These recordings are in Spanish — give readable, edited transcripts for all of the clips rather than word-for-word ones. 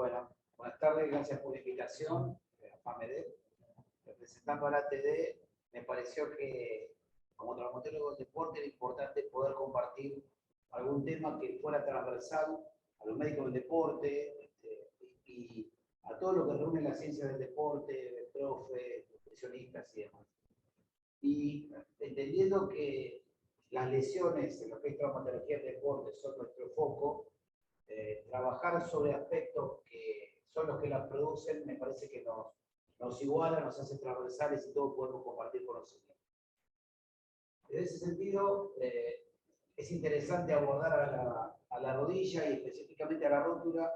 Bueno, buenas tardes, gracias por la invitación. AMED, representando a la ATD, me pareció que como traumatólogo del deporte era importante poder compartir algún tema que fuera transversal a los médicos del deporte y a todo lo que reúne la ciencia del deporte, profe, nutricionistas y demás. Y entendiendo que las lesiones en lo que es traumatología del deporte son nuestro foco, trabajar sobre aspectos que son los que las producen, me parece que nos iguala, nos hace transversales y todos podemos compartir conocimientos. En ese sentido, es interesante abordar a la rodilla y específicamente a la rótula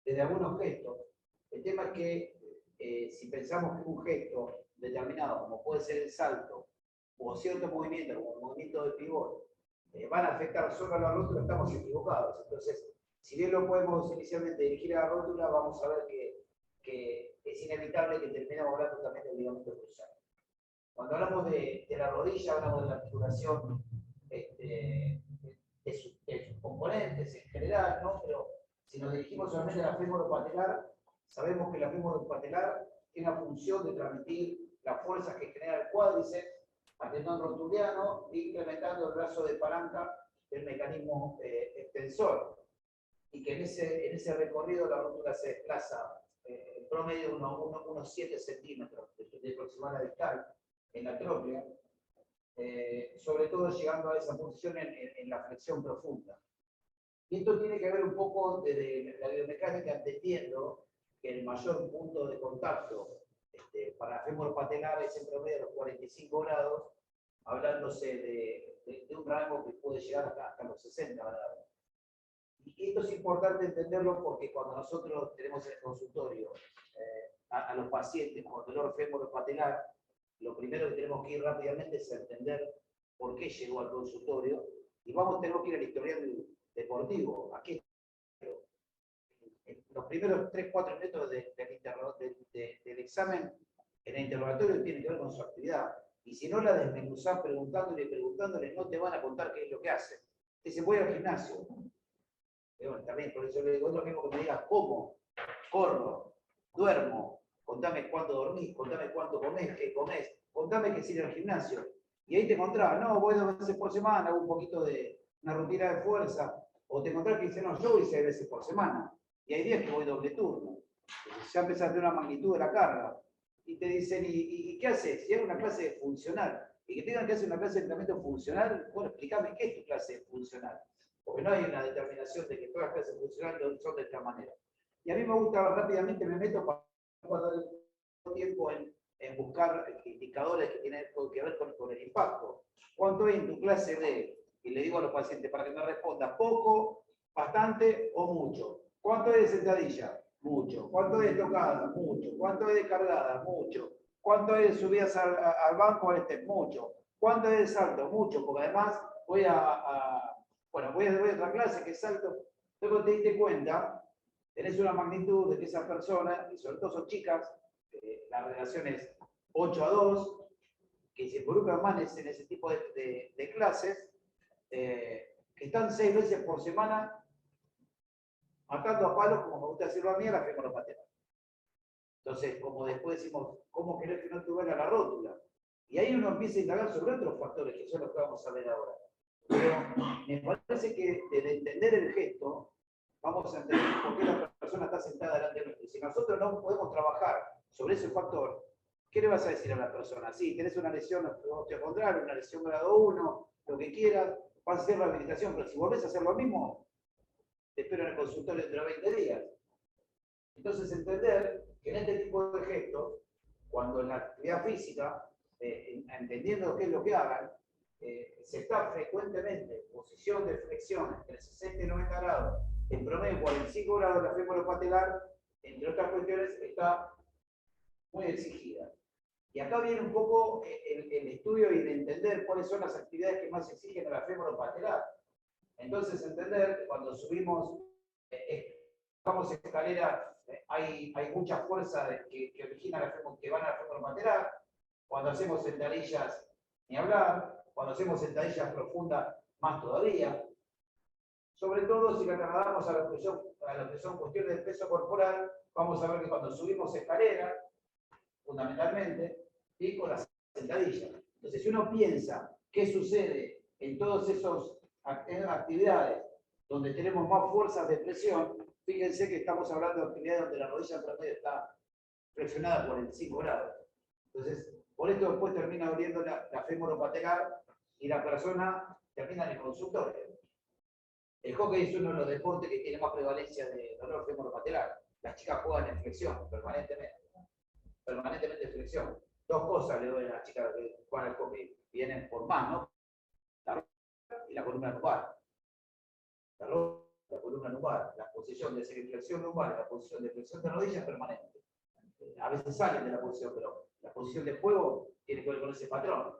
desde algunos gestos. El tema es que si pensamos que un gesto determinado, como puede ser el salto, o cierto movimiento, como el movimiento de pivot, van a afectar solo a la rótula, estamos equivocados. Entonces, si bien lo podemos inicialmente dirigir a la rótula, vamos a ver que es inevitable que terminemos hablando también del ligamento cruzado. Cuando hablamos de la rodilla, hablamos de la articulación de sus componentes en general, ¿no? Pero si nos dirigimos solamente a la femoropatelar, sabemos que la femoropatelar tiene la función de transmitir las fuerzas que genera el cuádriceps al tendón rotuliano, incrementando el brazo de palanca del mecanismo extensor. Y que en ese recorrido la rótula se desplaza en promedio unos 7 centímetros de proximal a distal en la tróclea, sobre todo llegando a esa posición en la flexión profunda. Y esto tiene que ver un poco desde la biomecánica, entendiendo que el mayor punto de contacto para femoropatelar es en promedio de los 45 grados, hablándose de un rango que puede llegar hasta los 60 grados. Y esto es importante entenderlo porque cuando nosotros tenemos en el consultorio a los pacientes con dolor femoropatelar, lo primero que tenemos que ir rápidamente es entender por qué llegó al consultorio y tenemos que ir al historial deportivo. Aquí, en los primeros 3-4 minutos del examen, en el interrogatorio tiene que ver con su actividad. Y si no la desmenuzás preguntándole, no te van a contar qué es lo que hace. Dicen, voy al gimnasio. Bueno, también, por eso le digo, es lo mismo que me digas cómo, corro, duermo, contame cuánto dormís, contame cuánto comés, qué comés, contame qué sirve al gimnasio. Y ahí te encontrás, no, voy 2 veces por semana, hago un poquito de una rutina de fuerza, o te encontrás que dice, no, yo voy 6 veces por semana, y hay días que voy doble turno. Entonces ya empezás a tener una magnitud de la carga. Y te dicen, ¿y qué haces? Si hay una clase funcional, y que tengan que hacer una clase de entrenamiento funcional, bueno, explícame qué es tu clase funcional. Porque no hay una determinación de que todas las clases funcionales son de esta manera. Y a mí me gusta rápidamente, me meto para dar tiempo en buscar indicadores que tienen que ver con el impacto. ¿Cuánto hay en tu clase D? Y le digo a los pacientes para que me responda, poco, bastante o mucho. ¿Cuánto hay de sentadilla? Mucho. ¿Cuánto hay de tocada? Mucho. ¿Cuánto hay de cargada? Mucho. ¿Cuánto hay de subidas al banco? Mucho. ¿Cuánto hay de salto? Mucho, porque además voy a otra clase que es salto. Luego te diste cuenta, tenés una magnitud de que esa persona, y sobre todo son chicas, la relación es 8-2, que se involucran más en ese tipo de clases, que están 6 veces por semana matando a palos, como me gusta decirlo a mí, a la femoropatelar. Entonces, como después decimos, ¿cómo querés que no te duela la rótula? Y ahí uno empieza a indagar sobre otros factores, que son los que vamos a ver ahora. Pero me parece que desde entender el gesto, vamos a entender por qué la persona está sentada delante de nosotros. Si nosotros no podemos trabajar sobre ese factor, ¿qué le vas a decir a la persona? Sí, tenés una lesión osteocondral, una lesión grado 1, lo que quieras, vas a hacer rehabilitación, pero si volvés a hacer lo mismo, te espero en el consultorio dentro de 20 días. Entonces, entender que en este tipo de gestos, cuando en la actividad física, entendiendo qué es lo que hagan, se está frecuentemente en posición de flexión entre 60 y 90 grados, en promedio 45 grados la femoropatelar, entre otras cuestiones, está muy exigida. Y acá viene un poco el estudio y de entender cuáles son las actividades que más exigen a la femoropatelar. Entonces, entender cuando subimos, bajamos escaleras, hay mucha fuerza que origina que van a la femoropatelar. Cuando hacemos sentadillas, ni hablar. Cuando hacemos sentadillas profundas, más todavía. Sobre todo si la trasladamos a lo que son cuestiones de peso corporal, vamos a ver que cuando subimos escaleras, fundamentalmente, y con las sentadillas. Entonces, si uno piensa qué sucede en todas esas actividades donde tenemos más fuerzas de presión, fíjense que estamos hablando de actividades donde la rodilla promedio está flexionada por el 5 grados. Entonces, por esto después termina doliendo la femoropatelar y la persona termina en el consultorio. El hockey es uno de los deportes que tiene más prevalencia de dolor femoropatelar. Las chicas juegan en flexión permanentemente en flexión. Dos cosas le doy a las chicas que juegan al hockey. Vienen por más, ¿no? La rodilla y la columna lumbar. La columna lumbar, la posición de flexión lumbar y la posición de flexión de rodilla es permanente. A veces salen de la posición, pero la posición de juego tiene que ver con ese patrón.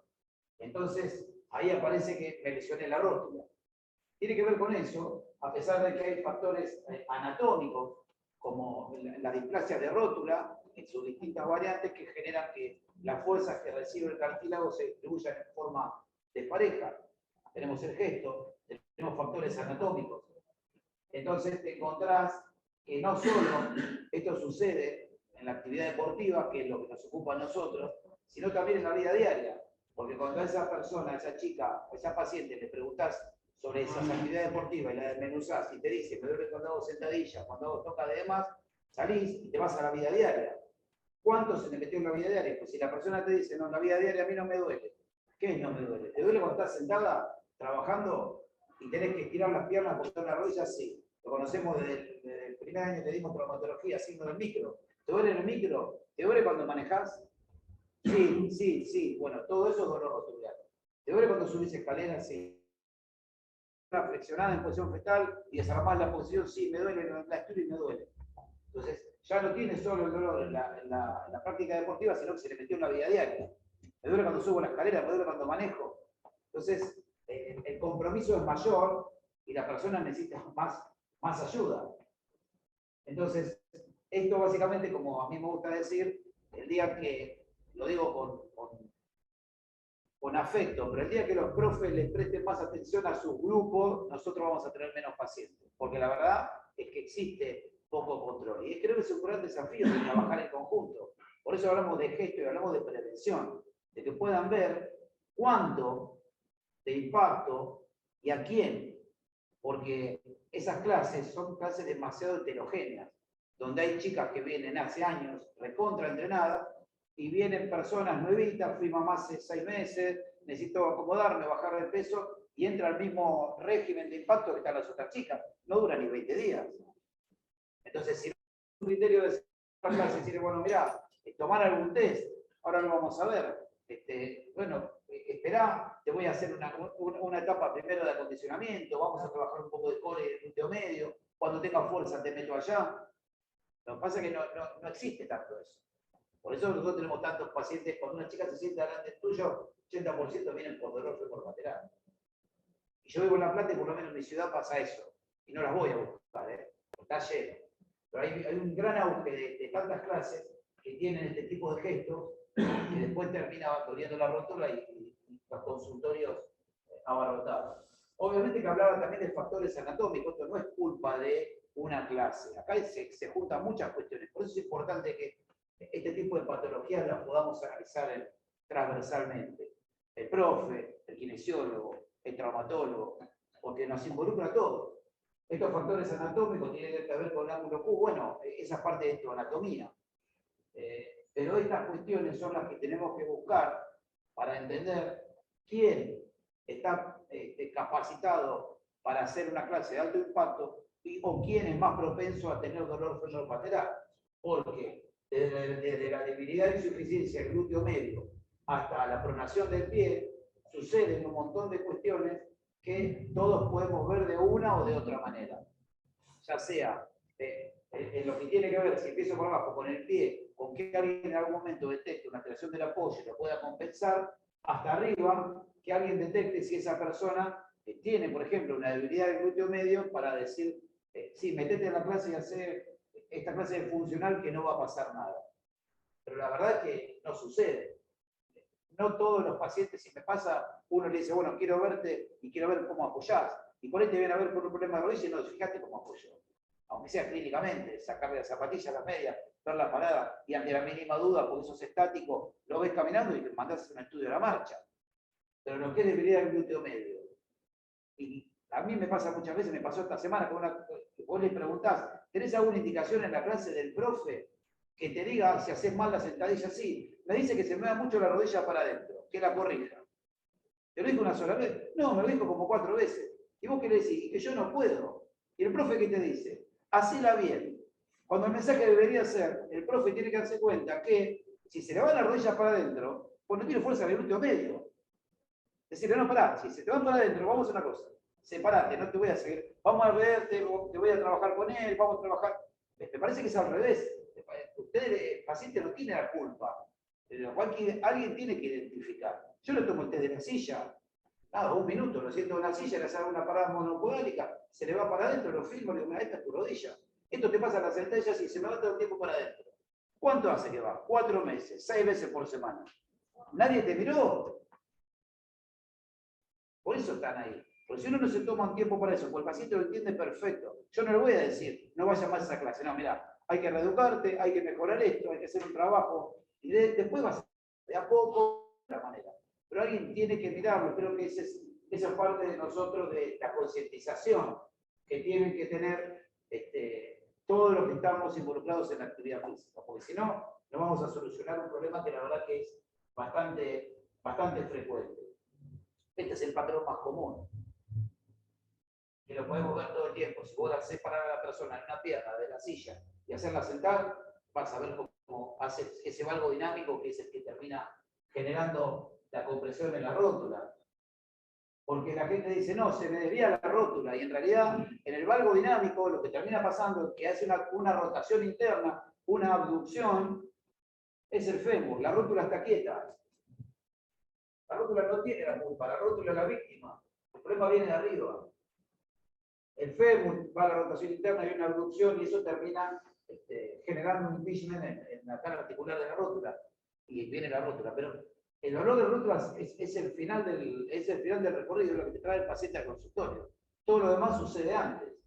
Entonces, ahí aparece que me lesioné la rótula. Tiene que ver con eso, a pesar de que hay factores anatómicos, como la displasia de rótula, en sus distintas variantes, que generan que las fuerzas que recibe el cartílago se distribuyan en forma despareja. Tenemos el gesto, tenemos factores anatómicos. Entonces te encontrás que no solo esto sucede en la actividad deportiva, que es lo que nos ocupa a nosotros, sino también en la vida diaria. Porque cuando a esa persona, a esa chica, a esa paciente le preguntás sobre esas actividades deportivas y la desmenuzás y te dice, me duele cuando hago sentadillas, cuando hago toca de demás, salís y te vas a la vida diaria. ¿Cuánto se te metió en la vida diaria? Pues si la persona te dice, no, en la vida diaria a mí no me duele. ¿Qué es no me duele? ¿Te duele cuando estás sentada trabajando y tenés que estirar las piernas, apoyar las rodillas? Sí. Lo conocemos desde el primer año que dimos traumatología, signo del micro. ¿Te duele en el micro? ¿Te duele cuando manejás? Sí, sí, sí. Bueno, todo eso es dolor rotuliar. ¿Te duele cuando subís escaleras? Sí. Flexionada en posición fetal y desarmás la posición, sí, me duele, la estiro y me duele. Entonces, ya no tiene solo el dolor en la práctica deportiva, sino que se le metió en la vida diaria. Me duele cuando subo la escalera, me duele cuando manejo. Entonces, el compromiso es mayor y la persona necesita más ayuda. Entonces, esto básicamente, como a mí me gusta decir, el día que, lo digo con afecto, pero el día que los profes les presten más atención a sus grupos, nosotros vamos a tener menos pacientes. Porque la verdad es que existe poco control. Y creo que es un gran desafío de trabajar en conjunto. Por eso hablamos de gesto y hablamos de prevención. De que puedan ver cuánto de impacto y a quién. Porque esas clases son clases demasiado heterogéneas. Donde hay chicas que vienen hace años recontra entrenadas y vienen personas nuevitas, fui mamá hace 6 meses, necesito acomodarme, bajar de peso, y entra al mismo régimen de impacto que están las otras chicas. No dura ni 20 días. Entonces, si no hay un criterio de clase, decir, bueno, mirá, tomar algún test, ahora lo vamos a ver. Bueno, esperá, te voy a hacer una etapa primero de acondicionamiento, vamos a trabajar un poco de core y de glúteo medio, cuando tenga fuerza te meto allá. Lo que pasa es que no existe tanto eso. Por eso nosotros tenemos tantos pacientes, cuando una chica se sienta delante tuyo, 80% vienen por dolor femoropatelar. Y yo vivo en La Plata y por lo menos en mi ciudad pasa eso. Y no las voy a buscar, está lleno. Pero hay un gran auge de tantas clases que tienen este tipo de gestos que después termina doliendo la rótula y los consultorios abarrotados. Obviamente que hablaba también de factores anatómicos, esto no es culpa de una clase. Acá se juntan muchas cuestiones. Por eso es importante que este tipo de patologías las podamos analizar transversalmente. El profe, el kinesiólogo, el traumatólogo, porque nos involucra a todos. Estos factores anatómicos tienen que ver con el ángulo Q, bueno, esa parte de tu anatomía. Pero estas cuestiones son las que tenemos que buscar para entender quién está capacitado para hacer una clase de alto impacto o quién es más propenso a tener dolor femoropatelar. Porque desde la debilidad y insuficiencia del glúteo medio hasta la pronación del pie, suceden un montón de cuestiones que todos podemos ver de una o de otra manera. Ya sea en lo que tiene que ver, si empiezo por abajo con el pie, con que alguien en algún momento detecte una alteración del apoyo y lo pueda compensar, hasta arriba, que alguien detecte si esa persona tiene, por ejemplo, una debilidad del glúteo medio para decir, sí, metete en la clase y hace esta clase de funcional que no va a pasar nada. Pero la verdad es que no sucede. No todos los pacientes, si me pasa, uno le dice, bueno, quiero verte y quiero ver cómo apoyás. y por ahí te viene a ver por un problema de rodilla y no, fíjate cómo apoyo. Aunque sea clínicamente, sacarle la zapatilla, la media, ver la parada, y ante la mínima duda, porque sos estático, lo ves caminando y te mandás un estudio a la marcha. Pero lo que es debilidad del glúteo medio. Y a mí me pasa muchas veces, me pasó esta semana, vos le preguntás, ¿tenés alguna indicación en la clase del profe que te diga si haces mal la sentadilla? Sí, me dice que se me da mucho la rodilla para adentro, que la corrija. ¿Te lo dijo una sola vez? No, me lo dijo como 4 veces. ¿Y vos qué le decís? Y que yo no puedo. ¿Y el profe qué te dice? Hacela bien. Cuando el mensaje debería ser, el profe tiene que darse cuenta que si se le va la rodilla para adentro, pues no tiene fuerza en el glúteo medio. Decirle, no, pará, si se te van para adentro, vamos a una cosa. Separate, no te voy a seguir. Vamos a verte, te voy a trabajar con él, vamos a trabajar. Me parece que es al revés. Usted, el paciente, no tiene la culpa. Lo cual alguien tiene que identificar. Yo le tomo el test de la silla. Nada, 1 minuto, lo siento en una silla, le hago una parada monopodálica, se le va para adentro, lo filmo, le digo, mira, esta es tu rodilla. Esto te pasa en las sentadillas y se me va todo el tiempo para adentro. ¿Cuánto hace que va? 4 meses, 6 veces por semana. Nadie te miró. Por eso están ahí. Porque si uno no se toma un tiempo para eso, porque el paciente lo entiende perfecto. Yo no le voy a decir, no vaya más a esa clase. No, mira, hay que reeducarte, hay que mejorar esto, hay que hacer un trabajo. Y después vas de a poco, de la manera. Pero alguien tiene que mirarlo. Creo que esa es parte de nosotros, de la concientización que tienen que tener todos los que estamos involucrados en la actividad física. Porque si no, no vamos a solucionar un problema que la verdad que es bastante frecuente. Este es el patrón más común, que lo podemos ver todo el tiempo. Si vos haces parar a la persona en una pierna de la silla y hacerla sentar, vas a ver cómo hace ese valgo dinámico, que es el que termina generando la compresión en la rótula. Porque la gente dice, no, se me desvía la rótula, y en realidad en el valgo dinámico lo que termina pasando es que hace una rotación interna, una abducción, es el fémur, la rótula está quieta. La rótula no tiene la culpa, la rótula es la víctima. El problema viene de arriba. El fémur va a la rotación interna y hay una abducción y eso termina generando un impingement en la cara articular de la rótula. Y viene la rótula. Pero el dolor de rótula es el final del recorrido, es lo que te trae el paciente al consultorio. Todo lo demás sucede antes.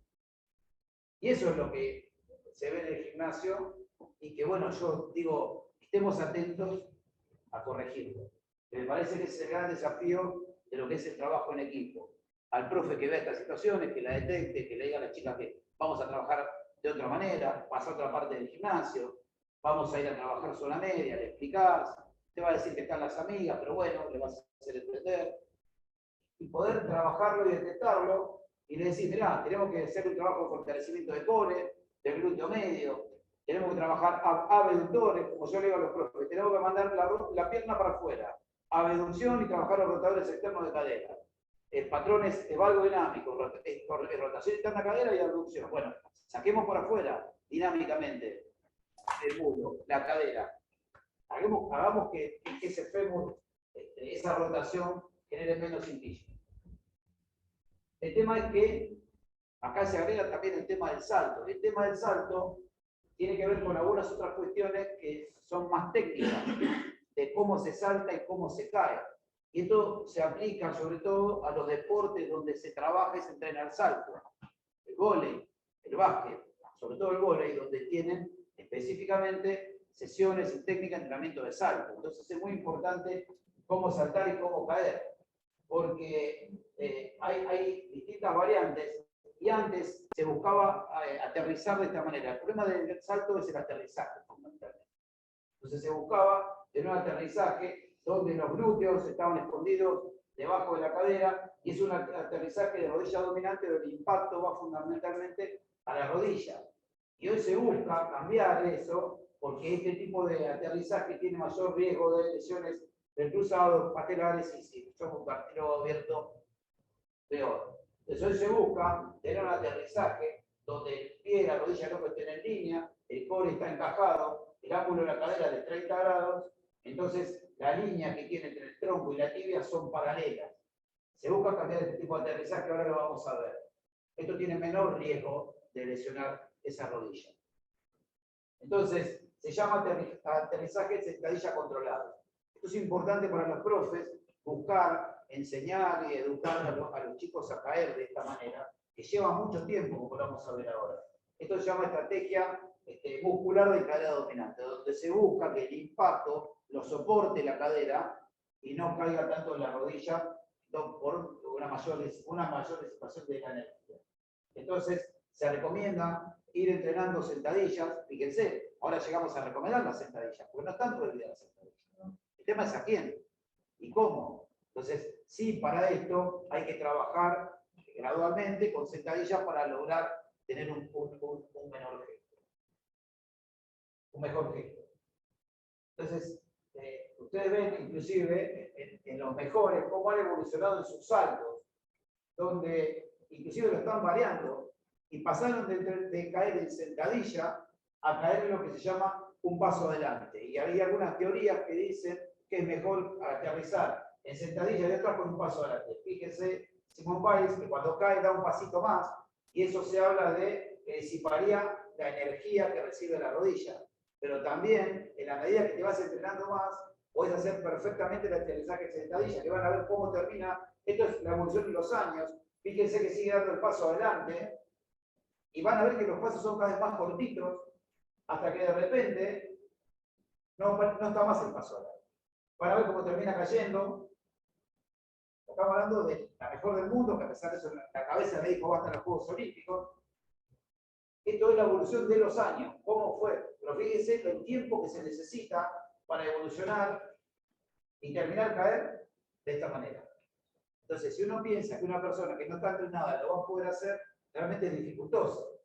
Y eso es lo que se ve en el gimnasio y que, bueno, yo digo, estemos atentos a corregirlo. Me parece que es el gran desafío de lo que es el trabajo en equipo. Al profe que vea estas situaciones, que la detecte, que le diga a la chica que vamos a trabajar de otra manera, pasa a otra parte del gimnasio, vamos a ir a trabajar zona media, le explicás, te va a decir que están las amigas, pero bueno, le vas a hacer entender. Y poder trabajarlo y detectarlo, y le decís, mirá, tenemos que hacer un trabajo de fortalecimiento de core, del glúteo medio, tenemos que trabajar abductores, como yo le digo a los profes, tenemos que mandar la pierna para afuera, abducción y trabajar los rotadores externos de cadera. Patrones de valgo dinámico, rotación interna cadera y abducción. Bueno, saquemos por afuera dinámicamente el muslo, la cadera. Hagamos que ese fémur, esa rotación, genere menos impingement. El tema es que acá se agrega también el tema del salto. El tema del salto tiene que ver con algunas otras cuestiones que son más técnicas, de cómo se salta y cómo se cae. Y esto se aplica sobre todo a los deportes donde se trabaja y se entrena el salto. El vóley, el básquet, sobre todo el vóley, donde tienen específicamente sesiones y técnicas de entrenamiento de salto. Entonces es muy importante cómo saltar y cómo caer, porque hay distintas variantes y antes se buscaba aterrizar de esta manera. El problema del salto es el aterrizaje, fundamentalmente. Entonces se buscaba tener un aterrizaje donde los glúteos estaban escondidos debajo de la cadera y es un aterrizaje de rodilla dominante donde el impacto va fundamentalmente a la rodilla. Y hoy se busca cambiar eso porque este tipo de aterrizaje tiene mayor riesgo de lesiones del cruzado, patelares y si somos un cartílago abierto, peor. Entonces hoy se busca tener un aterrizaje donde el pie y la rodilla no estén en línea, el core está encajado, el ángulo de la cadera de 30 grados, entonces la línea que tiene entre el tronco y la tibia son paralelas. Se busca cambiar este tipo de aterrizaje, ahora lo vamos a ver. Esto tiene menor riesgo de lesionar esa rodilla. Entonces, se llama aterrizaje sentadilla controlado. Esto es importante para los profes, buscar, enseñar y educar a los chicos a caer de esta manera, que lleva mucho tiempo, como lo vamos a ver ahora. Esto se llama estrategia muscular de cadera dominante, donde se busca que el impacto lo soporte la cadera y no caiga tanto en la rodilla por una mayor disipación de la energía. Entonces, se recomienda ir entrenando sentadillas. Fíjense, ahora llegamos a recomendar las sentadillas, porque no están prohibidas las sentadillas, ¿no? El tema es a quién y cómo. Entonces, sí, para esto hay que trabajar gradualmente con sentadillas para lograr tener un menor gesto, un mejor gesto. Entonces, ustedes ven inclusive en los mejores cómo han evolucionado en sus saltos, donde inclusive lo están variando y pasaron de caer en sentadilla a caer en lo que se llama un paso adelante. Y hay algunas teorías que dicen que es mejor aterrizar en sentadilla y otras con un paso adelante. Fíjense, Simón Biles, que cuando cae da un pasito más, y eso se habla de que disiparía la energía que recibe la rodilla. Pero también, en la medida que te vas entrenando más, puedes hacer perfectamente el aterrizaje en sentadilla, que van a ver cómo termina. Esto es la evolución de los años. Fíjense que sigue dando el paso adelante, y van a ver que los pasos son cada vez más cortitos, hasta que de repente no está más el paso adelante. Van a ver cómo termina cayendo. Estamos hablando de la mejor del mundo, que a pesar de eso la cabeza me dijo va hasta los Juegos Olímpicos. Esto es la evolución de los años, cómo fue. Pero fíjense el tiempo que se necesita para evolucionar y terminar caer de esta manera. Entonces, si uno piensa que una persona que no está entrenada lo va a poder hacer, realmente es dificultoso.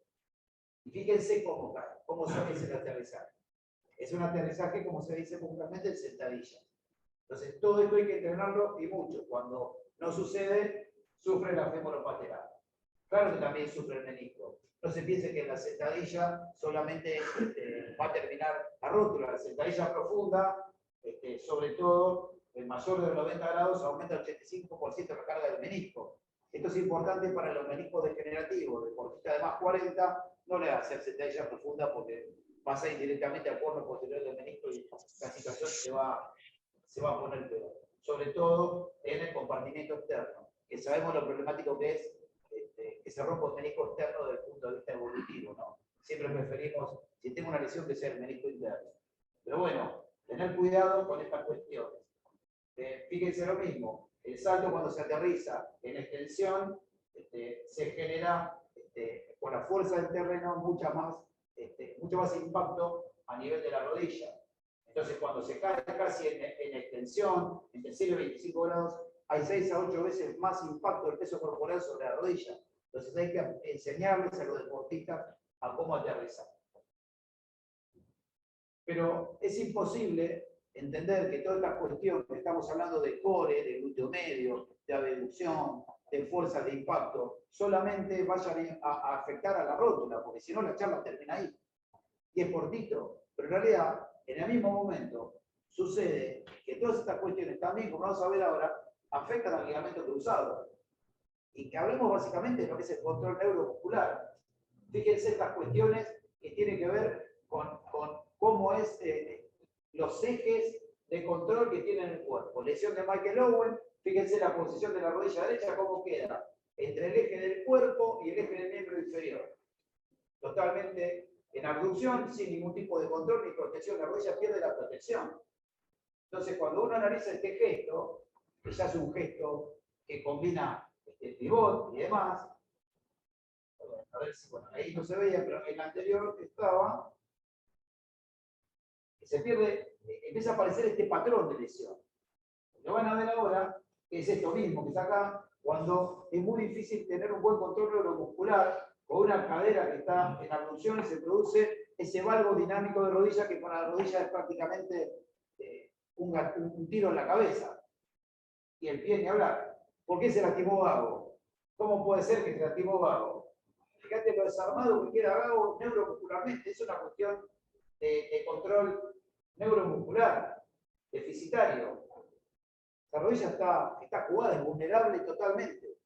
Y fíjense cómo cae, cómo se hace el aterrizaje. Es un aterrizaje, como se dice popularmente, en sentadilla. Entonces, todo esto hay que entrenarlo y mucho. Cuando no sucede, sufre la femoropatela. Claro que también sufre el menisco. No se piense que en la sentadilla solamente va a terminar a rótula. La sentadilla profunda, sobre todo, el mayor de los 90 grados, aumenta el 85% la carga del menisco. Esto es importante para los meniscos degenerativos. Deportista de más 40, no le va a hacer sentadilla profunda porque pasa indirectamente al cuerno posterior del menisco y la situación se va a poner peor. Sobre todo en el compartimiento externo, que sabemos lo problemático que es que se rompa el menisco externo desde el punto de vista evolutivo, ¿no? Siempre preferimos, si tengo una lesión, que sea el menisco interno. Pero bueno, tener cuidado con estas cuestiones. Fíjense lo mismo, el salto cuando se aterriza en extensión se genera con la fuerza del terreno mucho más impacto a nivel de la rodilla. Entonces, cuando se cae casi en extensión, entre 0 y 25 grados, hay 6 a 8 veces más impacto del peso corporal sobre la rodilla. Entonces, hay que enseñarles a los deportistas a cómo aterrizar. Pero es imposible entender que toda esta cuestión que estamos hablando de core, de glúteo medio, de abducción, de fuerza de impacto, solamente vayan a afectar a la rótula, porque si no la charla termina ahí. Y es cortito, pero en realidad, en el mismo momento, sucede que todas estas cuestiones también, como vamos a ver ahora, afectan al ligamento cruzado. Y que hablemos básicamente de lo que es el control neuromuscular. Fíjense estas cuestiones que tienen que ver con cómo es los ejes de control que tiene el cuerpo. Lesión de Michael Owen, fíjense la posición de la rodilla derecha, cómo queda entre el eje del cuerpo y el eje del miembro inferior. Totalmente en abducción, sin ningún tipo de control ni protección. La rodilla pierde la protección. Entonces, cuando uno analiza este gesto, que ya es un gesto que combina el pivot y demás, a ver si, bueno, ahí no se veía, pero en el anterior estaba, que se pierde, empieza a aparecer este patrón de lesión. Lo van a ver ahora, que es esto mismo que está acá, cuando es muy difícil tener un buen control neuromuscular, con una cadera que está en abducción y se produce ese valgo dinámico de rodilla que con la rodilla es prácticamente un tiro en la cabeza. Y el pie ni hablar. ¿Por qué se lastimó Gago? ¿Cómo puede ser que se lastimó Gago? Fíjate lo desarmado que queda Gago neuromuscularmente. Es una cuestión de control neuromuscular, deficitario. La rodilla está jugada, es vulnerable totalmente.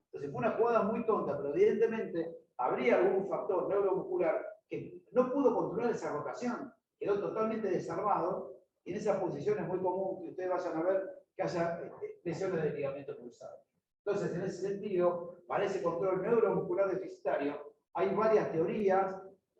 Entonces fue una jugada muy tonta, pero evidentemente habría algún factor neuromuscular que no pudo controlar esa rotación. Quedó totalmente desarmado y en esa posición es muy común que ustedes vayan a ver que haya lesiones del ligamento cruzado. Entonces, en ese sentido, para ese control neuromuscular deficitario, hay varias teorías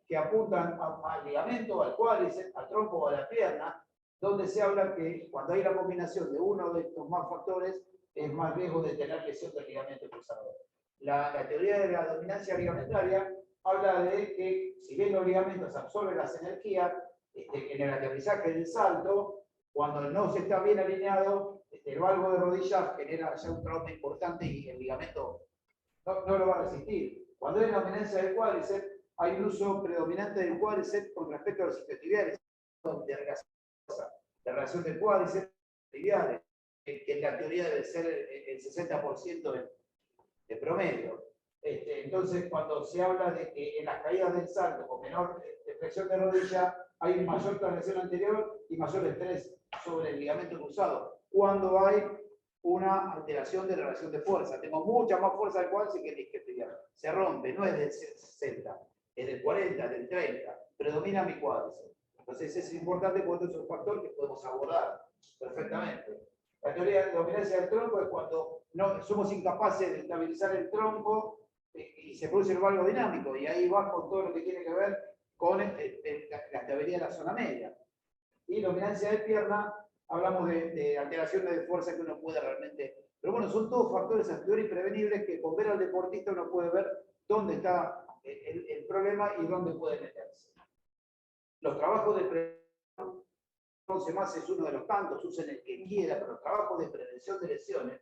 que apuntan al ligamento, al cuádriceps, al tronco o a la pierna, donde se habla que cuando hay la combinación de uno de estos más factores, es más riesgo de tener lesión del ligamento cruzado. La teoría de la dominancia ligamentaria habla de que si bien los ligamentos absorben las energías, en el aterrizaje del salto, cuando no se está bien alineado, el valgo de rodilla genera ya un trauma importante y el ligamento no lo va a resistir. Cuando hay la dominancia del cuádriceps, hay un uso predominante del cuádriceps con respecto a los isquiotibiales, de relación del cuádriceps tibiales, que en la teoría debe ser el 60% de promedio. Entonces, cuando se habla de que en las caídas del salto con menor flexión de rodilla hay mayor tracción anterior y mayor estrés sobre el ligamento cruzado, cuando hay una alteración de relación de fuerza. Tengo mucha más fuerza del cuádriceps que el isquiotibial. Se rompe, no es del 60, es del 40, del 30. Predomina mi cuádriceps. Entonces es importante porque es un factor que podemos abordar perfectamente. La teoría de dominancia del tronco es cuando no, somos incapaces de estabilizar el tronco y se produce el valgo dinámico, y ahí va con todo lo que tiene que ver con la estabilidad de la zona media. Y dominancia de pierna, hablamos de alteraciones de fuerza que uno puede realmente... Pero bueno, son todos factores a priori prevenibles que con ver al deportista uno puede ver dónde está el problema y dónde puede meterse. Los trabajos de prevención, más es uno de los tantos, usen el que quiera, pero los trabajos de prevención de lesiones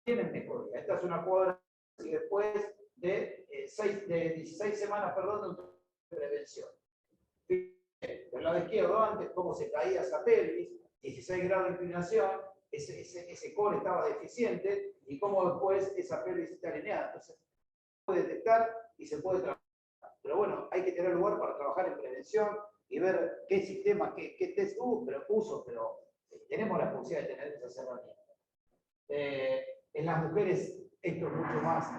tienen mejoría. Esta es una cuadra y después de 16 semanas, de prevención. Del lado izquierdo antes, cómo se caía esa pelvis, 16 grados de inclinación, ese core estaba deficiente, y cómo después esa pelvis está alineada. Entonces, se puede detectar y se puede trabajar. Pero bueno, hay que tener lugar para trabajar en prevención y ver qué sistema, qué test uso, pero tenemos la posibilidad de tener esas herramientas. En las mujeres esto es mucho más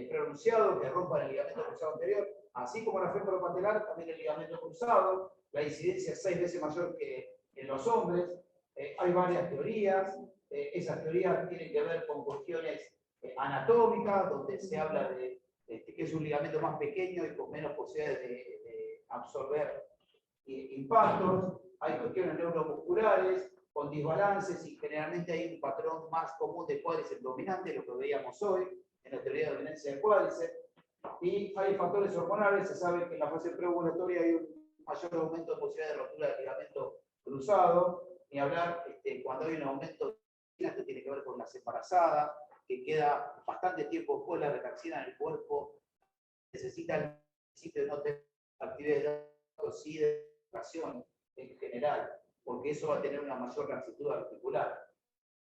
pronunciado, que rompan el ligamento cruzado anterior, así como la femoropatelar, también el ligamento cruzado, la incidencia es 6 veces mayor que en los hombres. Hay varias teorías, esas teorías tienen que ver con cuestiones anatómicas, donde se habla de que es un ligamento más pequeño y con menos posibilidades de absorber impactos. Hay cuestiones neuromusculares, con desbalances, y generalmente hay un patrón más común de cuádriceps dominante, lo que veíamos hoy en la teoría de dominancia del cuádriceps. Y hay factores hormonales, se sabe que en la fase preovulatoria hay un mayor aumento de posibilidad de rotura del ligamento cruzado, ni hablar cuando hay un aumento de esto tiene que ver con las embarazadas, que queda bastante tiempo después la retaxina en el cuerpo, necesita el principio de no tener actividades de educación en general, porque eso va a tener una mayor laxitud articular.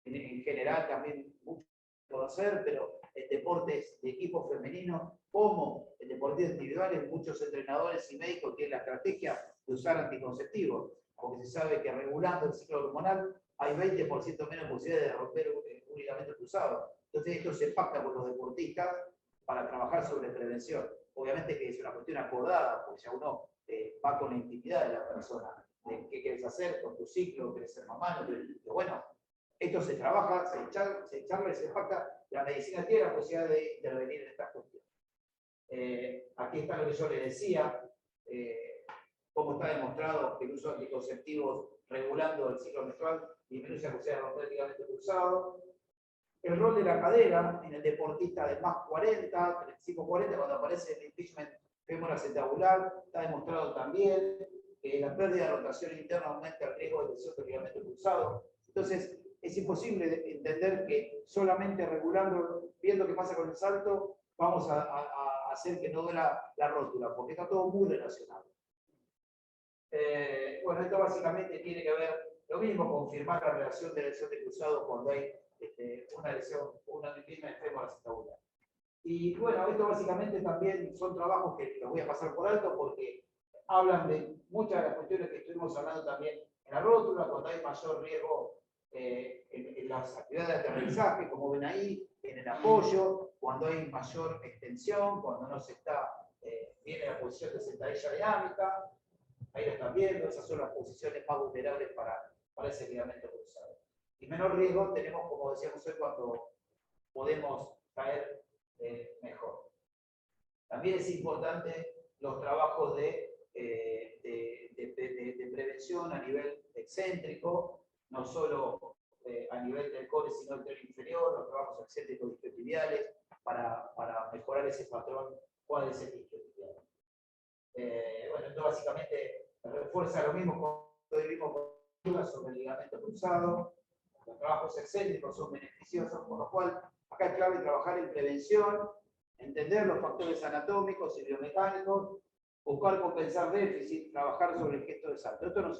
En general también mucho que conocer, pero en deportes de equipo femenino como en deportes individuales, muchos entrenadores y médicos tienen la estrategia de usar anticonceptivos, porque se sabe que regulando el ciclo hormonal hay 20% menos posibilidad de romper un ligamento cruzado. Entonces esto se pacta con los deportistas para trabajar sobre prevención. Obviamente que es una cuestión acordada, porque ya uno va con la intimidad de la persona, de qué quieres hacer con tu ciclo, quieres ser mamá, pero bueno, esto se trabaja, se charla y se pacta. La medicina tiene la posibilidad de intervenir en estas cuestiones. Aquí está lo que yo les decía, cómo está demostrado que el uso de anticonceptivos regulando el ciclo menstrual disminuye la posibilidad de romper el ligamento cruzado. El rol de la cadera en el deportista de más 40, 35-40, cuando aparece el impeachment femoroacetabular, está demostrado también que la pérdida de rotación interna aumenta el riesgo de lesión del ligamento cruzado. Entonces, es imposible entender que solamente regulando, viendo qué pasa con el salto, vamos a hacer que no duela la rótula, porque está todo muy relacionado. Bueno, esto básicamente tiene que ver, lo mismo, confirmar la relación de lesión de cruzado cuando hay una lesión, una disciplina femoroacetabular. Y bueno, esto básicamente también son trabajos que los voy a pasar por alto porque hablan de muchas de las cuestiones que estuvimos hablando también en la rótula, cuando hay mayor riesgo en las actividades de aterrizaje, como ven ahí, en el apoyo, cuando hay mayor extensión, cuando no se está bien en la posición de sentadilla dinámica. Ahí lo están viendo, esas son las posiciones más vulnerables para ese ligamento cruzado. y menor riesgo tenemos, como decíamos hoy, cuando podemos caer mejor. También es importante los trabajos de prevención a nivel excéntrico, no solo a nivel del core, sino del tren inferior, los trabajos excéntricos isquiotibiales, para mejorar ese patrón cuádriceps isquiotibial. Bueno, esto básicamente refuerza lo mismo que vimos sobre el ligamento cruzado. Los trabajos excéntricos son beneficiosos, por lo cual acá es clave trabajar en prevención, entender los factores anatómicos y biomecánicos, buscar compensar déficit, trabajar sobre el gesto de salto. Esto nos